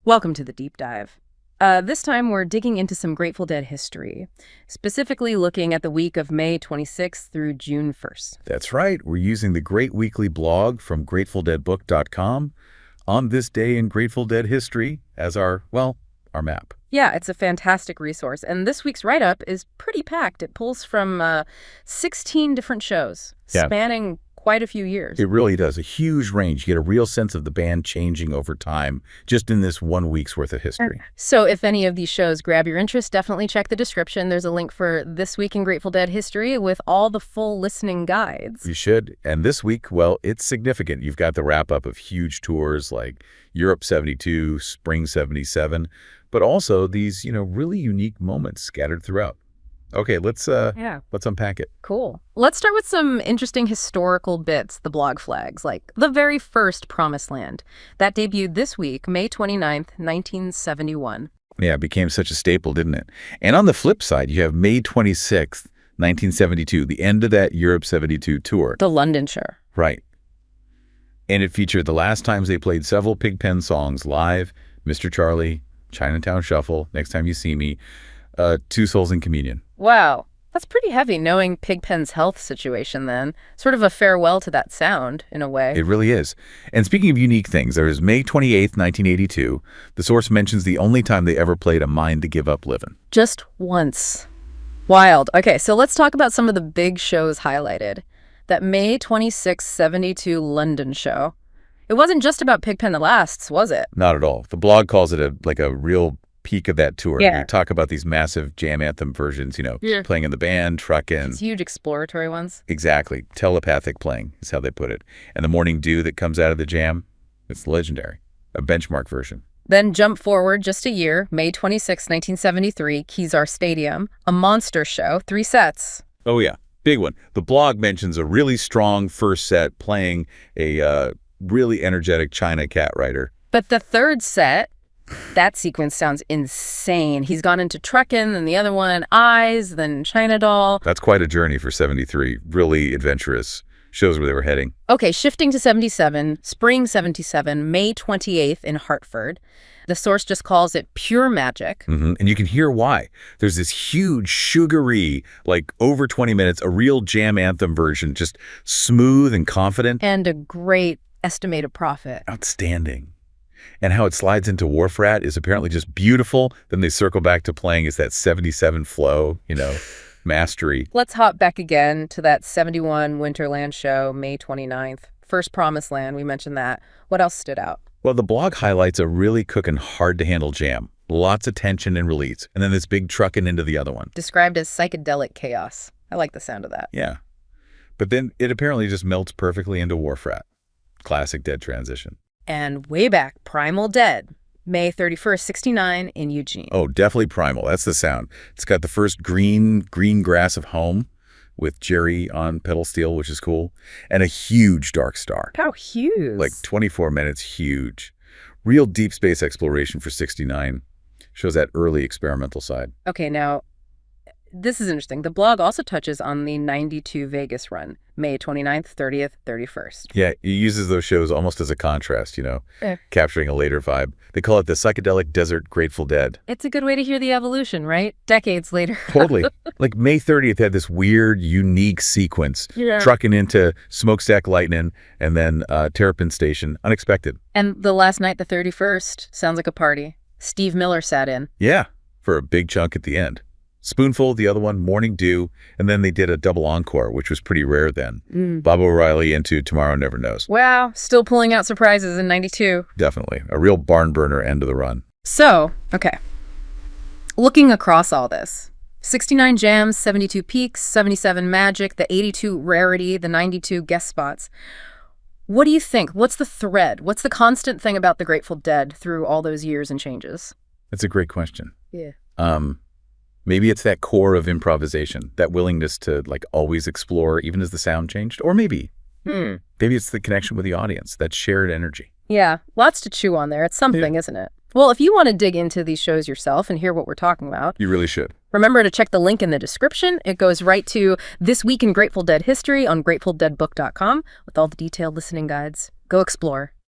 Welcome to the Deep Dive. This time we're digging into some Grateful Dead history, specifically looking at the week of May 26th through June 1st. That's right. We're using the great weekly blog from GratefulDeadBook.com on this day in Grateful Dead history as our map. Yeah, it's a fantastic resource, and this week's write-up is pretty packed. It pulls from 16 different shows, spanning quite a few years. It really does. A huge range. You get a real sense of the band changing over time just in this 1 week's worth of history. So if any of these shows grab your interest, definitely check the description. There's a link for This Week in Grateful Dead history with all the full listening guides. You should. And this week, well, it's significant. You've got the wrap-up of huge tours like Europe 72, Spring 77, but also these, really unique moments scattered throughout. Okay, let's unpack it. Cool. Let's start with some interesting historical bits, the blog flags, like the very first Promised Land. That debuted this week, May 29th, 1971. Yeah, it became such a staple, didn't it? And on the flip side, you have May 26th, 1972, the end of that Europe 72 tour. The London show. Right. And it featured the last times they played several Pigpen songs live, Mr. Charlie, Chinatown Shuffle, Next Time You See Me, Two Souls in Communion. Wow. That's pretty heavy, knowing Pigpen's health situation then. Sort of a farewell to that sound, in a way. It really is. And speaking of unique things, there is May 28th, 1982. The source mentions the only time they ever played A Mind to Give Up Livin'. Just once. Wild. Okay, so let's talk about some of the big shows highlighted. That May 26, 72 London show. It wasn't just about Pigpen that Lasts, was it? Not at all. The blog calls it a real peak of that tour. Yeah. You talk about these massive jam anthem versions, playing in the band, truckin'. These huge exploratory ones. Exactly. Telepathic playing is how they put it. And the Morning Dew that comes out of the jam, it's legendary. A benchmark version. Then jump forward just a year, May 26, 1973, Kezar Stadium, a monster show, 3 sets. Oh, yeah. Big one. The blog mentions a really strong first set playing a really energetic China Cat Rider. But the third set, that sequence sounds insane. He's gone into Truckin', then the other one, Eyes, then China Doll. That's quite a journey for 73. Really adventurous. Shows where they were heading. Okay, shifting to 77, Spring 77, May 28th in Hartford. The source just calls it pure magic. And you can hear why. There's this huge, sugary, over 20 minutes, a real jam anthem version, just smooth and confident. And a great estimated profit. Outstanding. And how it slides into Wharf Rat is apparently just beautiful. Then they circle back to playing as that 77 flow, mastery. Let's hop back again to that 71 Winterland show, May 29th. First Promised Land, we mentioned that. What else stood out? Well, the blog highlights a really cooking, hard-to-handle jam. Lots of tension and release. And then this big trucking into the other one. Described as psychedelic chaos. I like the sound of that. Yeah. But then it apparently just melts perfectly into Wharf Rat. Classic Dead transition. And way back, Primal Dead, May 31st, 69 in Eugene. Oh, definitely Primal. That's the sound. It's got the first green grass of home with Jerry on pedal steel, which is cool, and a huge Dark Star. How huge? 24 minutes, huge. Real deep space exploration for 69. Shows that early experimental side. Okay, now, this is interesting. The blog also touches on the 92 Vegas run, May 29th, 30th, 31st. Yeah, it uses those shows almost as a contrast, capturing a later vibe. They call it the psychedelic desert Grateful Dead. It's a good way to hear the evolution, right? Decades later. Totally. May 30th had this weird, unique sequence. Yeah. Trucking into Smokestack Lightning and then Terrapin Station. Unexpected. And the last night, the 31st, sounds like a party. Steve Miller sat in. Yeah, for a big chunk at the end. Spoonful, the other one, Morning Dew, and then they did a double encore, which was pretty rare then. Bob O'Reilly into Tomorrow Never Knows. Wow, still pulling out surprises in 92. Definitely. A real barn burner end of the run. So, okay. Looking across all this, 69 jams, 72 peaks, 77 magic, the 82 rarity, the 92 guest spots. What do you think? What's the thread? What's the constant thing about the Grateful Dead through all those years and changes? That's a great question. Yeah. Maybe it's that core of improvisation, that willingness to always explore even as the sound changed. Or maybe it's the connection with the audience, that shared energy. Yeah, lots to chew on there. It's something, isn't it? Well, if you want to dig into these shows yourself and hear what we're talking about, you really should. Remember to check the link in the description. It goes right to This Week in Grateful Dead History on GratefulDeadBook.com with all the detailed listening guides. Go explore.